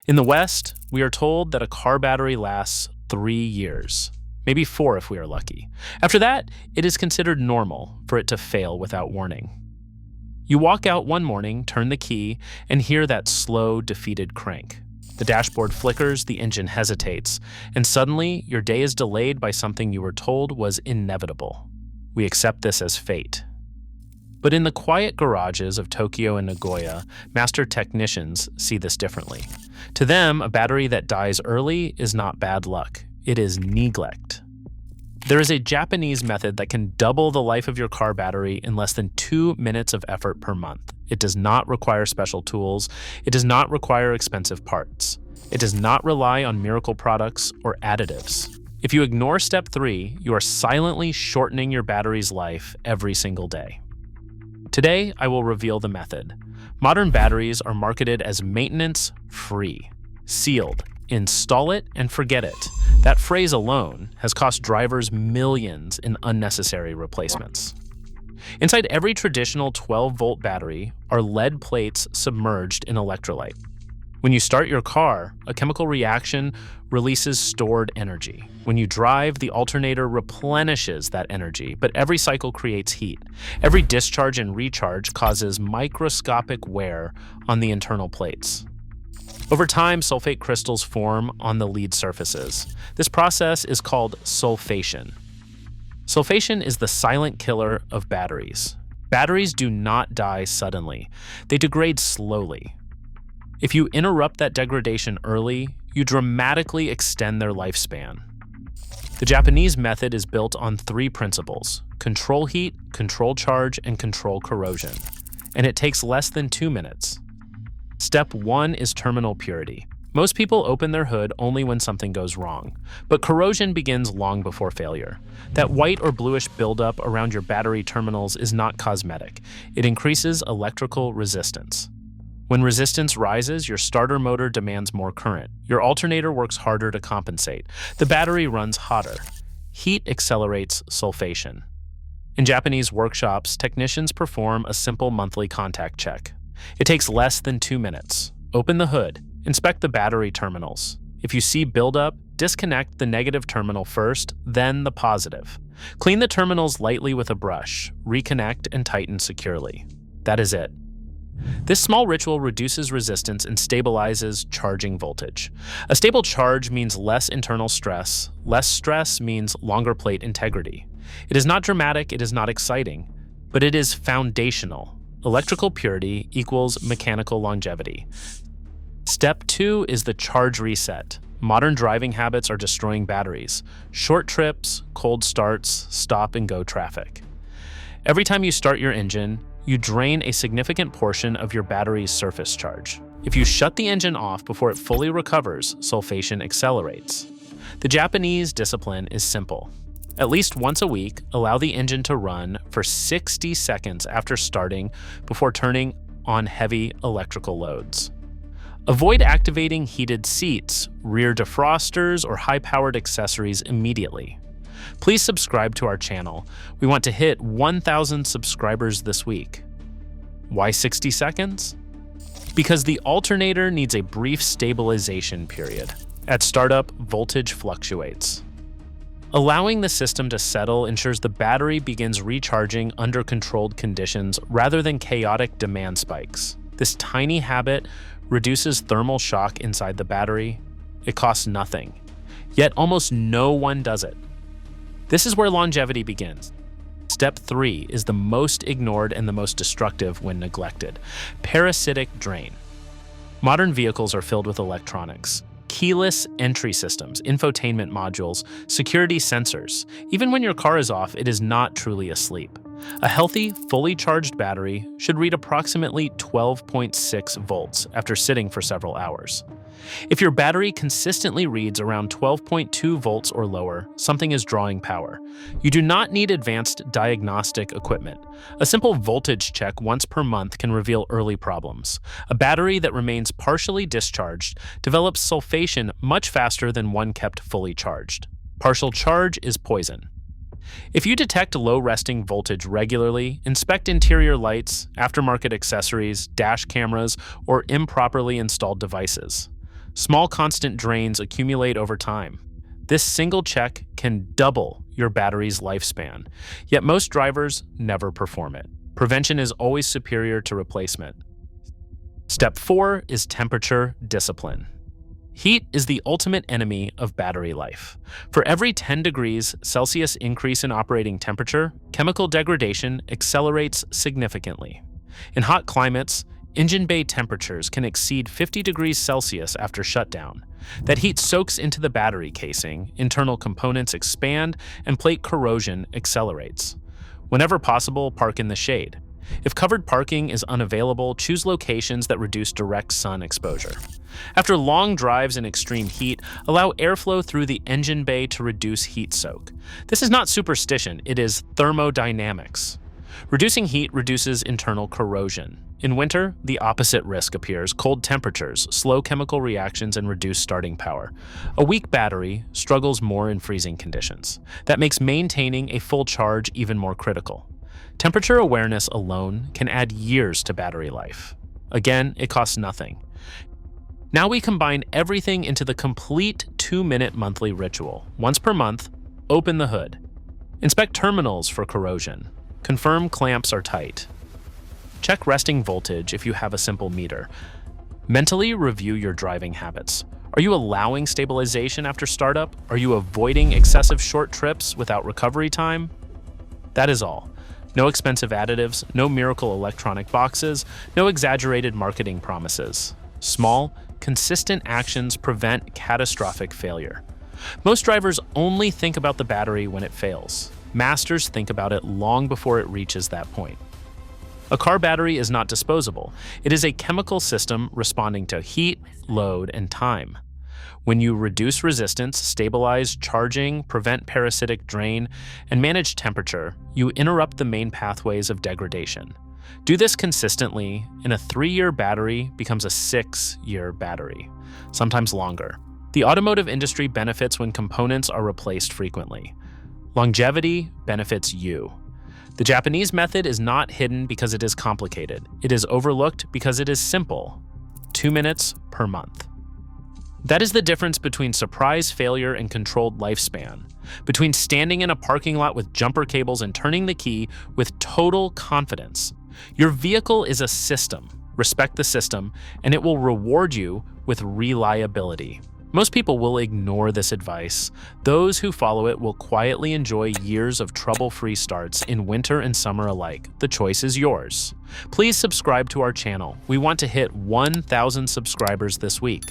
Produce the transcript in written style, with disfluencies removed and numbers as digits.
In the West, we are told that a car battery lasts 3 years, maybe 4 if we are lucky. After that, it is considered normal for it to fail without warning. You walk out one morning, turn the key, and hear that slow, defeated crank. The dashboard flickers, the engine hesitates, and suddenly your day is delayed by something you were told was inevitable. We accept this as fate. But in the quiet garages of Tokyo and Nagoya, master technicians see this differently. To them, a battery that dies early is not bad luck. It is neglect. There is a Japanese method that can double the life of your car battery in less than 2 minutes of effort per month. It does not require special tools. It does not require expensive parts. It does not rely on miracle products or additives. If you ignore step 3, you are silently shortening your battery's life every single day. Today, I will reveal the method. Modern batteries are marketed as maintenance-free, sealed. Install it and forget it. That phrase alone has cost drivers millions in unnecessary replacements. Inside every traditional 12-volt battery are lead plates submerged in electrolyte. When you start your car, a chemical reaction releases stored energy. When you drive, the alternator replenishes that energy, but every cycle creates heat. Every discharge and recharge causes microscopic wear on the internal plates. Over time, sulfate crystals form on the lead surfaces. This process is called sulfation. Sulfation is the silent killer of batteries. Batteries do not die suddenly. They degrade slowly. If you interrupt that degradation early, you dramatically extend their lifespan. The Japanese method is built on 3 principles: control heat, control charge, and control corrosion. And it takes less than 2 minutes. Step 1 is terminal purity. Most people open their hood only when something goes wrong, but corrosion begins long before failure. That white or bluish buildup around your battery terminals is not cosmetic. It increases electrical resistance. When resistance rises, your starter motor demands more current. Your alternator works harder to compensate. The battery runs hotter. Heat accelerates sulfation. In Japanese workshops, technicians perform a simple monthly contact check. It takes less than 2 minutes. Open the hood. Inspect the battery terminals. If you see buildup, disconnect the negative terminal first, then the positive. Clean the terminals lightly with a brush. Reconnect and tighten securely. That is it. This small ritual reduces resistance and stabilizes charging voltage. A stable charge means less internal stress. Less stress means longer plate integrity. It is not dramatic, it is not exciting, but it is foundational. Electrical purity equals mechanical longevity. Step 2 is the charge reset. Modern driving habits are destroying batteries. Short trips, cold starts, stop-and-go traffic. Every time you start your engine, you drain a significant portion of your battery's surface charge. If you shut the engine off before it fully recovers, sulfation accelerates. The Japanese discipline is simple. At least once a week, allow the engine to run for 60 seconds after starting before turning on heavy electrical loads. Avoid activating heated seats, rear defrosters, or high-powered accessories immediately. Please subscribe to our channel. We want to hit 1,000 subscribers this week. Why 60 seconds? Because the alternator needs a brief stabilization period. At startup, voltage fluctuates. Allowing the system to settle ensures the battery begins recharging under controlled conditions rather than chaotic demand spikes. This tiny habit reduces thermal shock inside the battery. It costs nothing. Yet almost no one does it. This is where longevity begins. Step 3 is the most ignored and the most destructive when neglected. Parasitic drain. Modern vehicles are filled with electronics. Keyless entry systems, infotainment modules, security sensors. Even when your car is off, it is not truly asleep. A healthy, fully charged battery should read approximately 12.6 volts after sitting for several hours. If your battery consistently reads around 12.2 volts or lower, something is drawing power. You do not need advanced diagnostic equipment. A simple voltage check once per month can reveal early problems. A battery that remains partially discharged develops sulfation much faster than one kept fully charged. Partial charge is poison. If you detect low resting voltage regularly, inspect interior lights, aftermarket accessories, dash cameras, or improperly installed devices. Small constant drains accumulate over time. This single check can double your battery's lifespan, yet most drivers never perform it. Prevention is always superior to replacement. Step 4 is temperature discipline. Heat is the ultimate enemy of battery life. For every 10 degrees Celsius increase in operating temperature, chemical degradation accelerates significantly. In hot climates, engine bay temperatures can exceed 50 degrees Celsius after shutdown. That heat soaks into the battery casing, internal components expand, and plate corrosion accelerates. Whenever possible, park in the shade. If covered parking is unavailable, choose locations that reduce direct sun exposure. After long drives in extreme heat, allow airflow through the engine bay to reduce heat soak. This is not superstition, it is thermodynamics. Reducing heat reduces internal corrosion. In winter, the opposite risk appears: cold temperatures, slow chemical reactions, and reduced starting power. A weak battery struggles more in freezing conditions. That makes maintaining a full charge even more critical. Temperature awareness alone can add years to battery life. Again, it costs nothing. Now we combine everything into the complete 2-minute monthly ritual. Once per month, open the hood. Inspect terminals for corrosion. Confirm clamps are tight. Check resting voltage if you have a simple meter. Mentally review your driving habits. Are you allowing stabilization after startup? Are you avoiding excessive short trips without recovery time? That is all. No expensive additives, no miracle electronic boxes, no exaggerated marketing promises. Small, consistent actions prevent catastrophic failure. Most drivers only think about the battery when it fails. Masters think about it long before it reaches that point. A car battery is not disposable. It is a chemical system responding to heat, load, and time. When you reduce resistance, stabilize charging, prevent parasitic drain, and manage temperature, you interrupt the main pathways of degradation. Do this consistently, and a 3-year battery becomes a 6-year battery, sometimes longer. The automotive industry benefits when components are replaced frequently. Longevity benefits you. The Japanese method is not hidden because it is complicated. It is overlooked because it is simple. 2 minutes per month. That is the difference between surprise failure and controlled lifespan, between standing in a parking lot with jumper cables and turning the key with total confidence. Your vehicle is a system. Respect the system, and it will reward you with reliability. Most people will ignore this advice. Those who follow it will quietly enjoy years of trouble-free starts in winter and summer alike. The choice is yours. Please subscribe to our channel. We want to hit 1,000 subscribers this week.